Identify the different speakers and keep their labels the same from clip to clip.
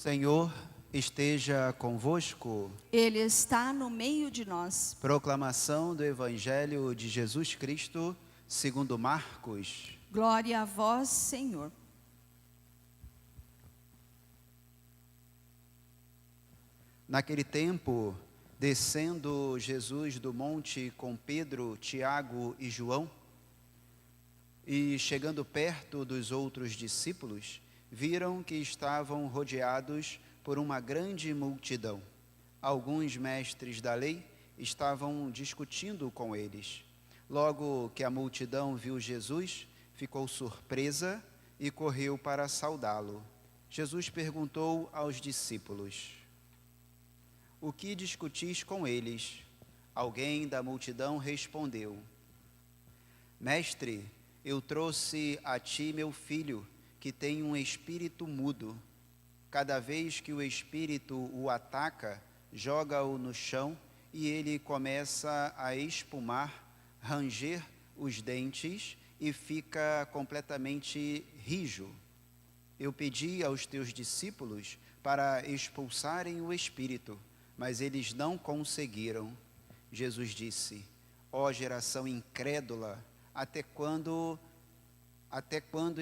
Speaker 1: Senhor, esteja convosco.
Speaker 2: Ele está no meio de nós.
Speaker 1: Proclamação do Evangelho de Jesus Cristo, segundo Marcos.
Speaker 2: Glória a vós, Senhor.
Speaker 1: Naquele tempo, descendo Jesus do monte com Pedro, Tiago e João, e chegando perto dos outros discípulos, viram que estavam rodeados por uma grande multidão. Alguns mestres da lei estavam discutindo com eles. Logo que a multidão viu Jesus, ficou surpresa e correu para saudá-lo. Jesus perguntou aos discípulos: "O que discutis com eles?" Alguém da multidão respondeu: "Mestre, eu trouxe a ti meu filho, que tem um espírito mudo. Cada vez que o espírito o ataca, joga-o no chão e ele começa a espumar, ranger os dentes e fica completamente rijo. Eu pedi aos teus discípulos para expulsarem o espírito, mas eles não conseguiram." Jesus disse: "Ó geração incrédula, até quando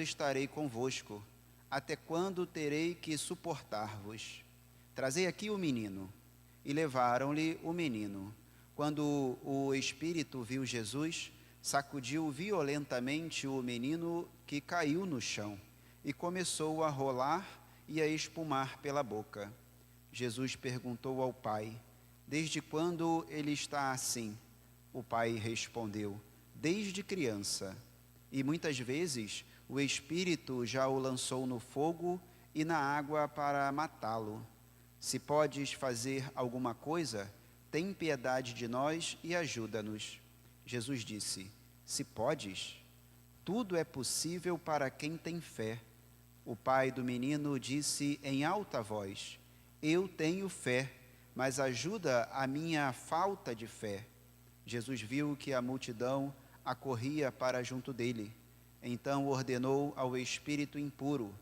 Speaker 1: estarei convosco? Até quando terei que suportar-vos? Trazei aqui o menino." E levaram-lhe o menino. Quando o espírito viu Jesus, sacudiu violentamente o menino, que caiu no chão, e começou a rolar e a espumar pela boca. Jesus perguntou ao pai: "Desde quando ele está assim?" O pai respondeu: "Desde criança. E muitas vezes o espírito já o lançou no fogo e na água para matá-lo. Se podes fazer alguma coisa, tem piedade de nós e ajuda-nos." Jesus disse: "Se podes, tudo é possível para quem tem fé." O pai do menino disse em alta voz: "Eu tenho fé, mas ajuda a minha falta de fé." Jesus viu que a multidão acorria para junto dele. Então ordenou ao espírito impuro: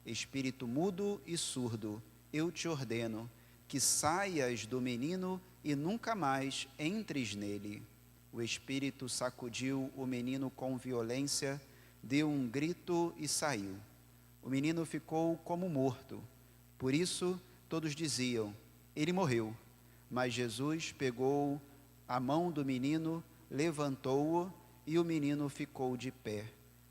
Speaker 1: "Espírito mudo e surdo, eu te ordeno que saias do menino e nunca mais entres nele." O espírito sacudiu o menino com violência, deu um grito e saiu. O menino ficou como morto. Por isso todos diziam: "Ele morreu." Mas Jesus pegou a mão do menino, levantou-o e o menino ficou de pé.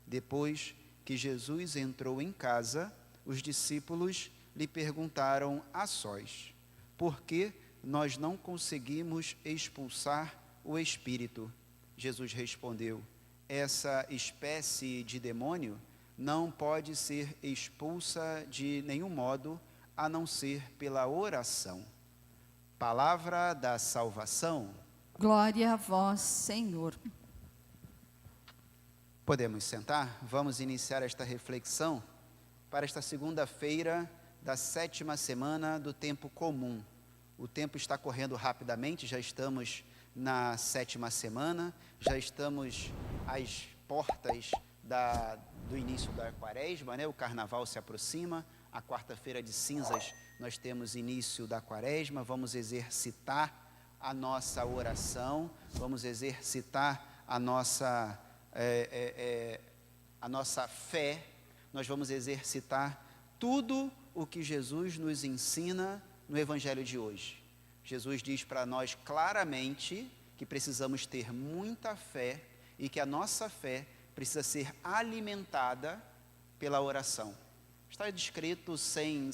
Speaker 1: Depois que Jesus entrou em casa, os discípulos lhe perguntaram a sós: "Por que nós não conseguimos expulsar o espírito?" Jesus respondeu: "Essa espécie de demônio não pode ser expulsa de nenhum modo, a não ser pela oração." Palavra da salvação.
Speaker 2: Glória a vós, Senhor.
Speaker 1: Podemos sentar? Vamos iniciar esta reflexão para esta segunda-feira da 7ª semana do tempo comum. O tempo está correndo rapidamente, já estamos na 7ª semana, já estamos às portas do início da quaresma, né? O carnaval se aproxima, a quarta-feira de cinzas nós temos início da quaresma. Vamos exercitar a nossa oração, vamos exercitar a nossa fé, nós vamos exercitar tudo o que Jesus nos ensina no Evangelho de hoje. Jesus diz para nós claramente que precisamos ter muita fé e que a nossa fé precisa ser alimentada pela oração. Está descrito sem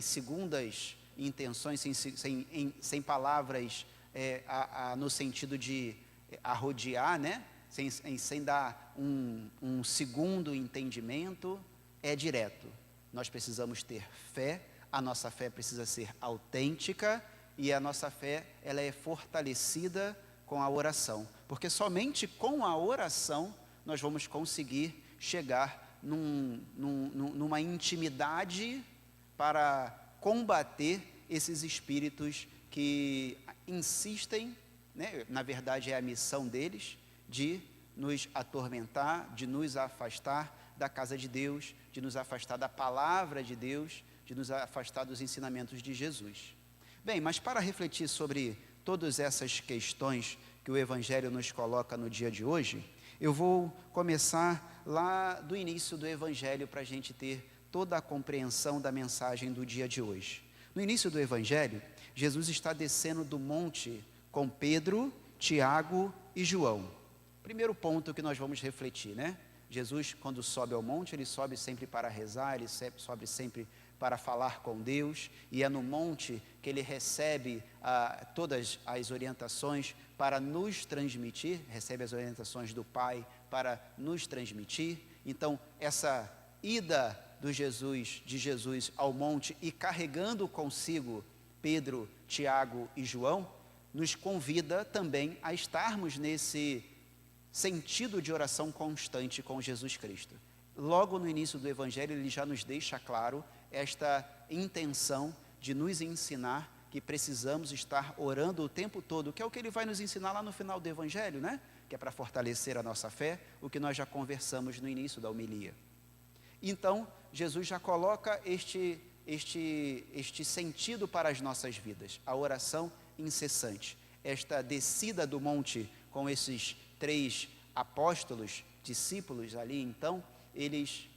Speaker 1: segundas intenções, sem palavras no sentido de arrodear, né? Sem dar um segundo entendimento, é direto. Nós precisamos ter fé, a nossa fé precisa ser autêntica e a nossa fé ela é fortalecida com a oração, porque somente com a oração nós vamos conseguir chegar numa intimidade para combater esses espíritos que insistem, né? Na verdade é a missão deles, de nos atormentar, de nos afastar da casa de Deus, de nos afastar da palavra de Deus, de nos afastar dos ensinamentos de Jesus. Bem, mas para refletir sobre todas essas questões que o Evangelho nos coloca no dia de hoje, eu vou começar lá do início do Evangelho para a gente ter toda a compreensão da mensagem do dia de hoje. No início do Evangelho, Jesus está descendo do monte com Pedro, Tiago e João. Primeiro ponto que nós vamos refletir, né? Jesus, quando sobe ao monte, ele sobe sempre para rezar, ele sobe sempre para falar com Deus, e é no monte que ele recebe todas as orientações para nos transmitir, recebe as orientações do Pai para nos transmitir. Então, essa ida de Jesus ao monte e carregando consigo Pedro, Tiago e João, nos convida também a estarmos nesse sentido de oração constante com Jesus Cristo. Logo no início do Evangelho, ele já nos deixa claro esta intenção de nos ensinar que precisamos estar orando o tempo todo, que é o que ele vai nos ensinar lá no final do Evangelho, né? Que é para fortalecer a nossa fé, o que nós já conversamos no início da homilia. Então, Jesus já coloca este sentido para as nossas vidas, a oração incessante. Esta descida do monte com esses 3 apóstolos, discípulos ali, então, eles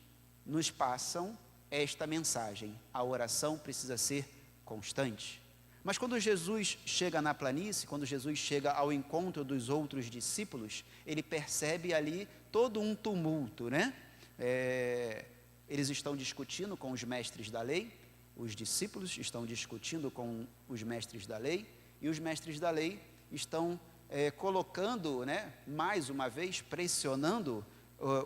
Speaker 1: nos passam esta mensagem: a oração precisa ser constante. Mas quando Jesus chega na planície, quando Jesus chega ao encontro dos outros discípulos, ele percebe ali todo um tumulto, né? Eles estão discutindo com os mestres da lei, os discípulos estão discutindo com os mestres da lei, e os mestres da lei estão colocando, né, mais uma vez, pressionando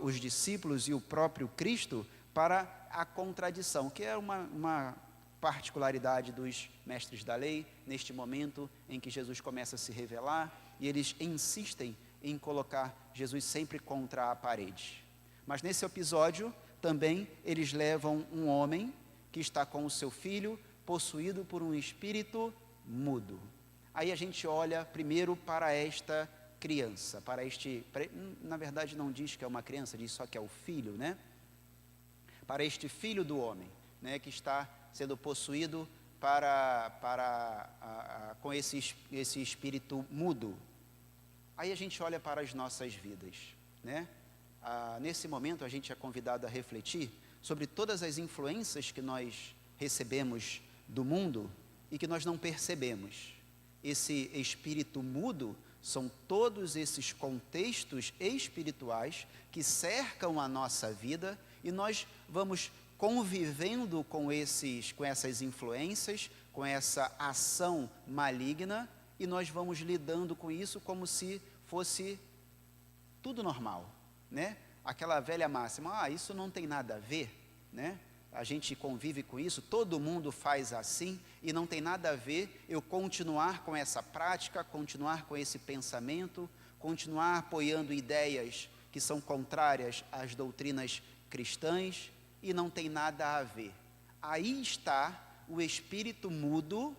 Speaker 1: os discípulos e o próprio Cristo para a contradição, que é uma particularidade dos mestres da lei, neste momento em que Jesus começa a se revelar, e eles insistem em colocar Jesus sempre contra a parede. Mas nesse episódio, também eles levam um homem que está com o seu filho, possuído por um espírito mudo. Aí a gente olha primeiro para esta criança, na verdade não diz que é uma criança, diz só que é o filho, né? Para este filho do homem, né, que está sendo possuído com esse espírito mudo. Aí a gente olha para as nossas vidas, né? Nesse momento a gente é convidado a refletir sobre todas as influências que nós recebemos do mundo e que nós não percebemos. Esse espírito mudo são todos esses contextos espirituais que cercam a nossa vida e nós vamos convivendo com essas influências, com essa ação maligna, e nós vamos lidando com isso como se fosse tudo normal, né? Aquela velha máxima, isso não tem nada a ver, né? A gente convive com isso, todo mundo faz assim, e não tem nada a ver eu continuar com essa prática, continuar com esse pensamento, continuar apoiando ideias que são contrárias às doutrinas cristãs, e não tem nada a ver. Aí está o espírito mudo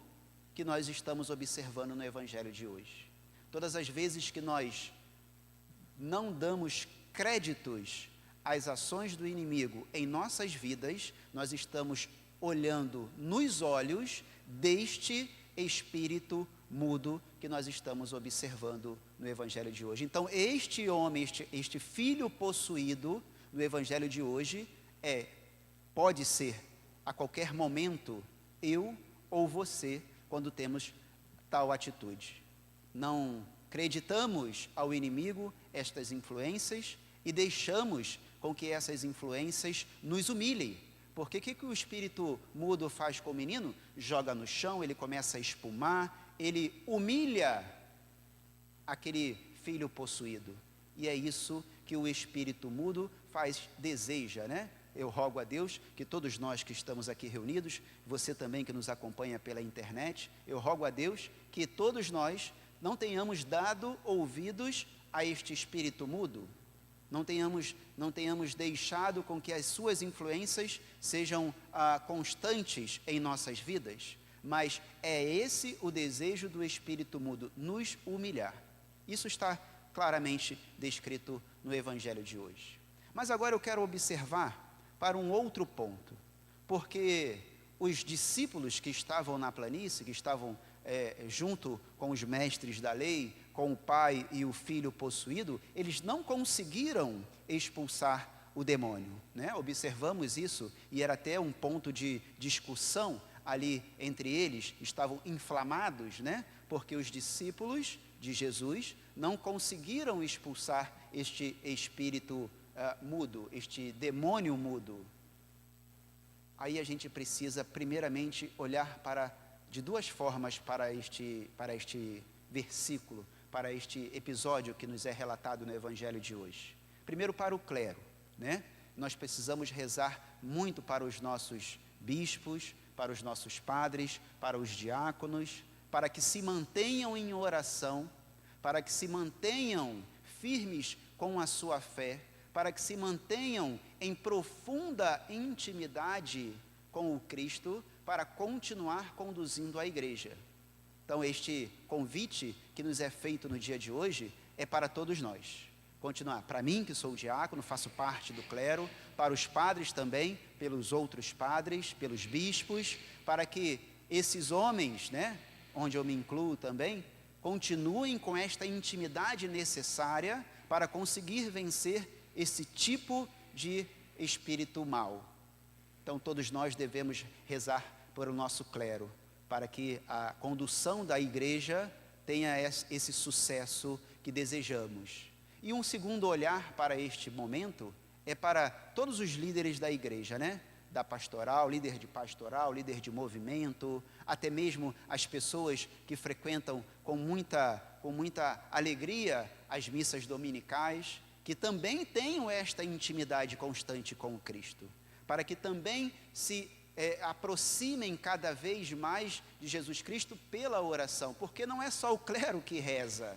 Speaker 1: que nós estamos observando no Evangelho de hoje. Todas as vezes que nós não damos créditos às ações do inimigo em nossas vidas, nós estamos olhando nos olhos deste espírito mudo que nós estamos observando no Evangelho de hoje. Então, este homem, este filho possuído no Evangelho de hoje pode ser, a qualquer momento, eu ou você, quando temos tal atitude. Não acreditamos ao inimigo estas influências e deixamos com que essas influências nos humilhem. Porque o que o espírito mudo faz com o menino? Joga no chão, ele começa a espumar, ele humilha aquele filho possuído. E é isso que o espírito mudo deseja, né? Eu rogo a Deus que todos nós que estamos aqui reunidos, você também que nos acompanha pela internet, eu rogo a Deus que todos nós não tenhamos dado ouvidos a este espírito mudo, não tenhamos deixado com que as suas influências sejam constantes em nossas vidas, mas é esse o desejo do espírito mudo, nos humilhar. Isso está claramente descrito no Evangelho de hoje. Mas agora eu quero observar para um outro ponto, porque os discípulos que estavam na planície, que estavam junto com os mestres da lei, com o pai e o filho possuído, eles não conseguiram expulsar o demônio, né? Observamos isso, e era até um ponto de discussão ali entre eles, estavam inflamados, né? Porque os discípulos de Jesus não conseguiram expulsar este espírito mudo, este demônio mudo. Aí a gente precisa primeiramente olhar de duas formas para este versículo, para este episódio que nos é relatado no Evangelho de hoje. Primeiro, para o clero, né? Nós precisamos rezar muito para os nossos bispos, para os nossos padres, para os diáconos, para que se mantenham em oração, para que se mantenham firmes com a sua fé, para que se mantenham em profunda intimidade com o Cristo, para continuar conduzindo a igreja. Então, este convite que nos é feito no dia de hoje é para todos nós. Continuar, para mim que sou diácono, faço parte do clero, para os padres também, pelos outros padres, pelos bispos, para que esses homens, né, onde eu me incluo também, continuem com esta intimidade necessária para conseguir vencer esse tipo de espírito mau. Então, todos nós devemos rezar por o nosso clero, para que a condução da igreja tenha esse sucesso que desejamos. E um segundo olhar para este momento é para todos os líderes da igreja, né? Da pastoral, líder de movimento, até mesmo as pessoas que frequentam com muita alegria as missas dominicais, que também tenham esta intimidade constante com o Cristo, para que também se aproximem cada vez mais de Jesus Cristo pela oração, porque não é só o clero que reza.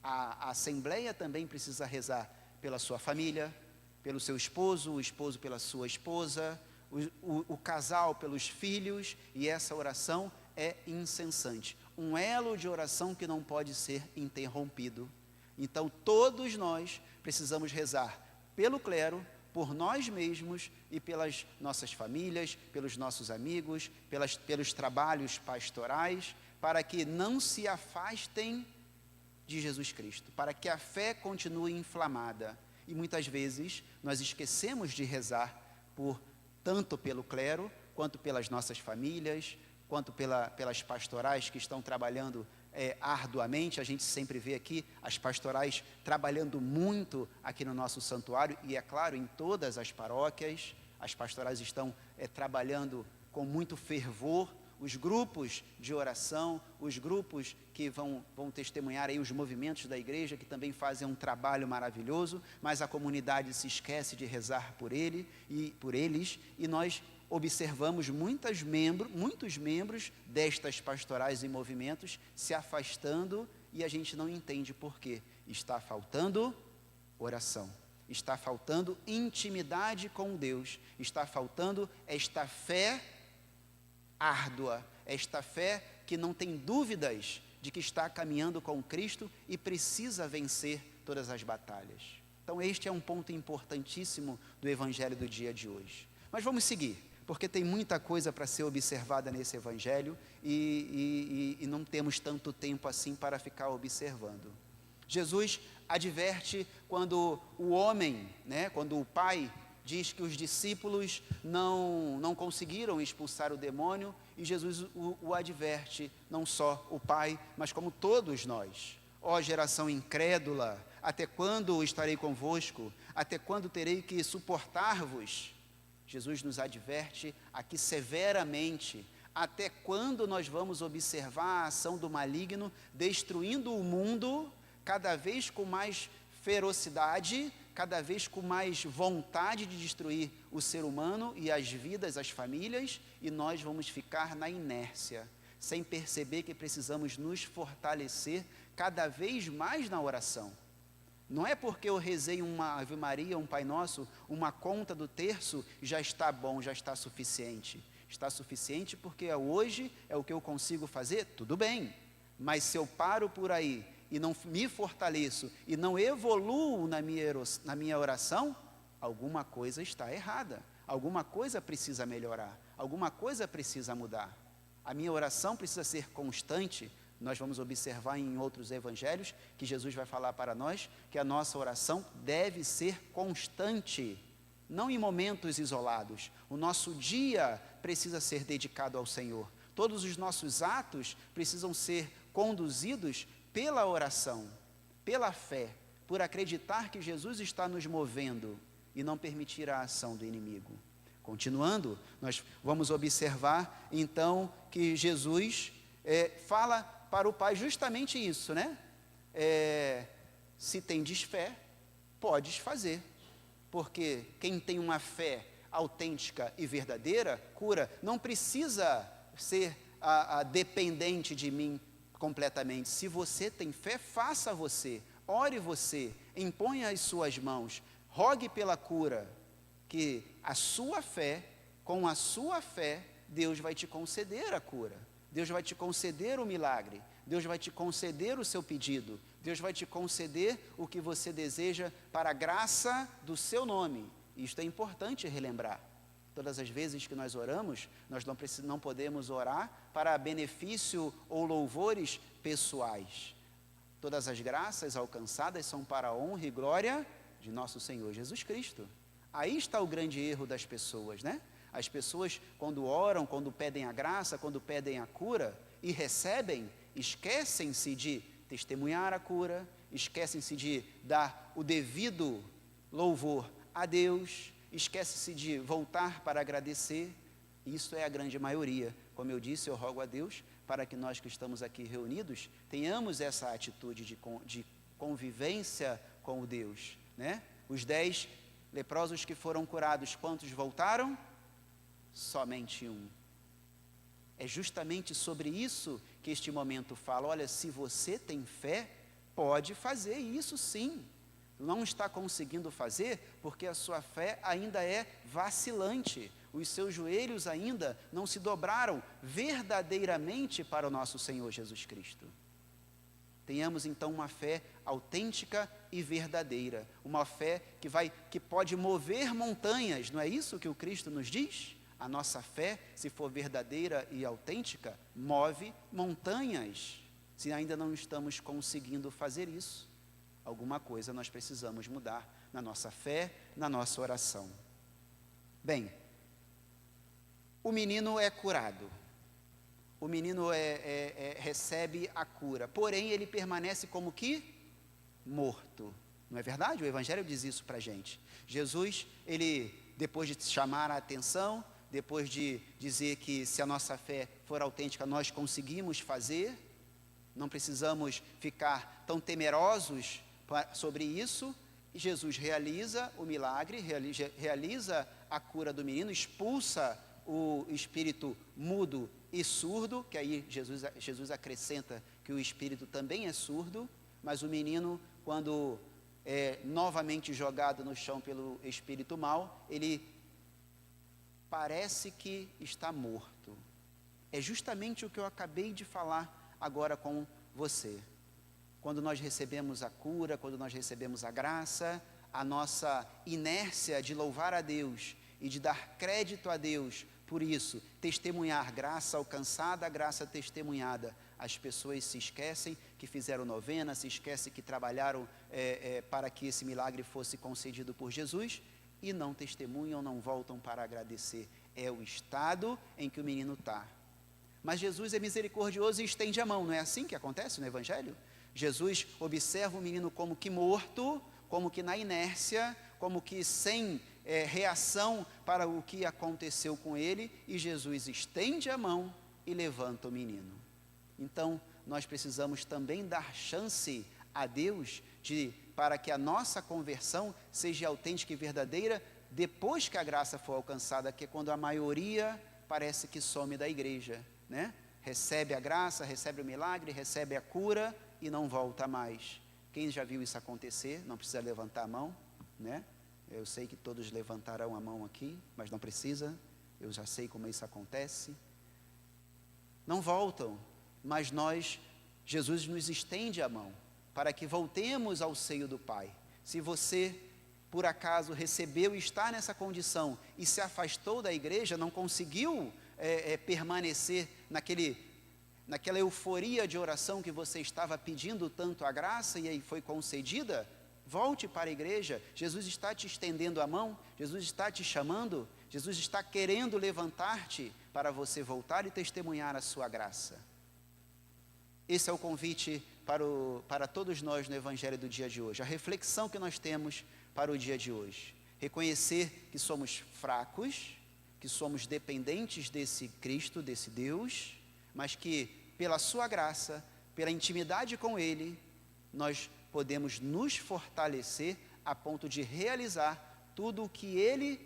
Speaker 1: A assembleia também precisa rezar pela sua família, pelo seu esposo, o esposo pela sua esposa, o casal pelos filhos, e essa oração é incessante, um elo de oração que não pode ser interrompido. Então, todos nós precisamos rezar pelo clero, por nós mesmos e pelas nossas famílias, pelos nossos amigos, pelos trabalhos pastorais, para que não se afastem de Jesus Cristo, para que a fé continue inflamada. E muitas vezes nós esquecemos de rezar tanto pelo clero, quanto pelas nossas famílias, quanto pelas pastorais que estão trabalhando arduamente. A gente sempre vê aqui as pastorais trabalhando muito aqui no nosso santuário, e é claro, em todas as paróquias, as pastorais estão trabalhando com muito fervor. Os grupos de oração, os grupos que vão testemunhar aí os movimentos da igreja, que também fazem um trabalho maravilhoso, mas a comunidade se esquece de rezar por eles, e nós observamos muitos membros destas pastorais e movimentos se afastando, e a gente não entende por quê. Está faltando oração, está faltando intimidade com Deus, está faltando esta fé árdua, esta fé que não tem dúvidas de que está caminhando com Cristo e precisa vencer todas as batalhas. Então, este é um ponto importantíssimo do Evangelho do dia de hoje. Mas vamos seguir, porque tem muita coisa para ser observada nesse Evangelho e não temos tanto tempo assim para ficar observando. Jesus adverte quando o homem, né, quando o pai diz que os discípulos não conseguiram expulsar o demônio, e Jesus o adverte, não só o pai, mas como todos nós. Ó geração incrédula, até quando estarei convosco? Até quando terei que suportar-vos? Jesus nos adverte aqui severamente. Até quando nós vamos observar a ação do maligno destruindo o mundo, cada vez com mais ferocidade, cada vez com mais vontade de destruir o ser humano e as vidas, as famílias, e nós vamos ficar na inércia, sem perceber que precisamos nos fortalecer cada vez mais na oração. Não é porque eu rezei uma Ave Maria, um Pai Nosso, uma conta do terço, já está bom, já está suficiente. Está suficiente porque hoje é o que eu consigo fazer, tudo bem, mas se eu paro por aí e não me fortaleço, e não evoluo na minha oração, alguma coisa está errada, alguma coisa precisa melhorar, alguma coisa precisa mudar. A minha oração precisa ser constante. Nós vamos observar em outros evangelhos que Jesus vai falar para nós que a nossa oração deve ser constante, não em momentos isolados. O nosso dia precisa ser dedicado ao Senhor. Todos os nossos atos precisam ser conduzidos pela oração, pela fé, por acreditar que Jesus está nos movendo e não permitir a ação do inimigo. Continuando, nós vamos observar então que Jesus fala para o Pai justamente isso, né? Se tendes fé, podes fazer, porque quem tem uma fé autêntica e verdadeira, cura, não precisa ser dependente de mim completamente. Se você tem fé, faça você, ore você, imponha as suas mãos, rogue pela cura, que a sua fé, com a sua fé, Deus vai te conceder a cura, Deus vai te conceder o milagre, Deus vai te conceder o seu pedido, Deus vai te conceder o que você deseja para a graça do seu nome. Isto é importante relembrar. Todas as vezes que nós oramos, nós não podemos orar para benefício ou louvores pessoais. Todas as graças alcançadas são para a honra e glória de nosso Senhor Jesus Cristo. Aí está o grande erro das pessoas, né? As pessoas, quando oram, quando pedem a graça, quando pedem a cura e recebem, esquecem-se de testemunhar a cura, esquecem-se de dar o devido louvor a Deus, esquece-se de voltar para agradecer. Isso é a grande maioria. Como eu disse, eu rogo a Deus para que nós que estamos aqui reunidos tenhamos essa atitude de convivência com o Deus, né? Os 10 leprosos que foram curados, quantos voltaram? Somente um. É justamente sobre isso que este momento fala. Olha, se você tem fé, pode fazer isso sim. Não está conseguindo fazer porque a sua fé ainda é vacilante. Os seus joelhos ainda não se dobraram verdadeiramente para o nosso Senhor Jesus Cristo. Tenhamos então uma fé autêntica e verdadeira, uma fé que pode mover montanhas, não é isso que o Cristo nos diz? A nossa fé, se for verdadeira e autêntica, move montanhas. Se ainda não estamos conseguindo fazer isso, alguma coisa nós precisamos mudar na nossa fé, na nossa oração. Bem, o menino é curado. O menino recebe a cura, porém ele permanece como que morto. Não é verdade? O Evangelho diz isso para a gente. Jesus, ele, depois de chamar a atenção, depois de dizer que se a nossa fé for autêntica, nós conseguimos fazer, não precisamos ficar tão temerosos sobre isso, Jesus realiza o milagre, realiza a cura do menino, expulsa o espírito mudo e surdo, que aí Jesus acrescenta que o espírito também é surdo, mas o menino, quando é novamente jogado no chão pelo espírito mau, ele parece que está morto. É justamente o que eu acabei de falar agora com você. Quando nós recebemos a cura, quando nós recebemos a graça, a nossa inércia de louvar a Deus e de dar crédito a Deus por isso, testemunhar graça alcançada, graça testemunhada. As pessoas se esquecem que fizeram novena, se esquecem que trabalharam para que esse milagre fosse concedido por Jesus e não testemunham, não voltam para agradecer. É o estado em que o menino está. Mas Jesus é misericordioso e estende a mão, não é assim que acontece no Evangelho? Jesus observa o menino como que morto, como que na inércia, como que sem reação para o que aconteceu com ele, e Jesus estende a mão e levanta o menino. Então, nós precisamos também dar chance a Deus para que a nossa conversão seja autêntica e verdadeira depois que a graça for alcançada, que é quando a maioria parece que some da igreja, né? Recebe a graça, recebe o milagre, recebe a cura e não volta mais. Quem já viu isso acontecer, não precisa levantar a mão, né? Eu sei que todos levantarão a mão aqui, mas não precisa, eu já sei como isso acontece. Não voltam, mas Jesus nos estende a mão, para que voltemos ao seio do Pai. Se você por acaso recebeu e está nessa condição e se afastou da igreja, não conseguiu permanecer naquela euforia de oração que você estava pedindo tanto a graça e aí foi concedida, volte para a igreja. Jesus está te estendendo a mão, Jesus está te chamando, Jesus está querendo levantar-te para você voltar e testemunhar a sua graça. Esse é o convite para todos nós no Evangelho do dia de hoje. A reflexão que nós temos para o dia de hoje. Reconhecer que somos fracos, que somos dependentes desse Cristo, desse Deus, mas que pela sua graça, pela intimidade com Ele, nós podemos nos fortalecer a ponto de realizar tudo o que Ele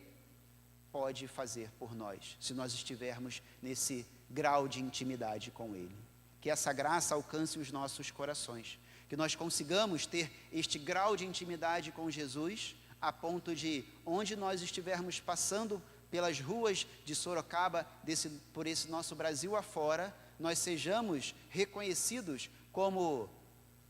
Speaker 1: pode fazer por nós, se nós estivermos nesse grau de intimidade com Ele. Que essa graça alcance os nossos corações, que nós consigamos ter este grau de intimidade com Jesus, a ponto de, onde nós estivermos passando pelas ruas de Sorocaba, por esse nosso Brasil afora, nós sejamos reconhecidos como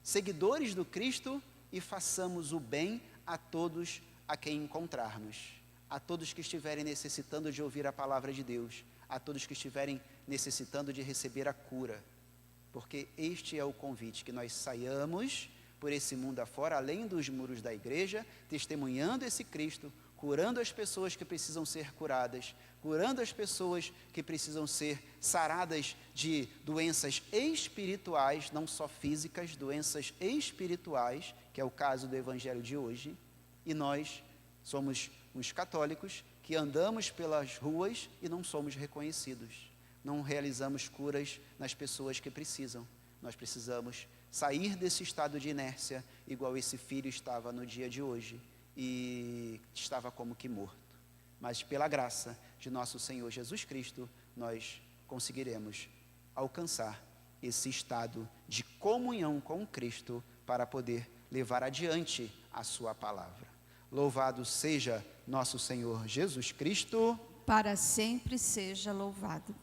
Speaker 1: seguidores do Cristo e façamos o bem a todos a quem encontrarmos, a todos que estiverem necessitando de ouvir a palavra de Deus, a todos que estiverem necessitando de receber a cura, porque este é o convite, que nós saiamos por esse mundo afora, além dos muros da igreja, testemunhando esse Cristo, curando as pessoas que precisam ser curadas, curando as pessoas que precisam ser saradas de doenças espirituais, não só físicas, doenças espirituais, que é o caso do Evangelho de hoje, e nós somos uns católicos que andamos pelas ruas e não somos reconhecidos, não realizamos curas nas pessoas que precisam. Nós precisamos sair desse estado de inércia, igual esse filho estava no dia de hoje, e estava como que morto. Mas pela graça de nosso Senhor Jesus Cristo, nós conseguiremos alcançar esse estado de comunhão com Cristo para poder levar adiante a sua palavra. Louvado seja nosso Senhor Jesus Cristo.
Speaker 2: Para sempre seja louvado.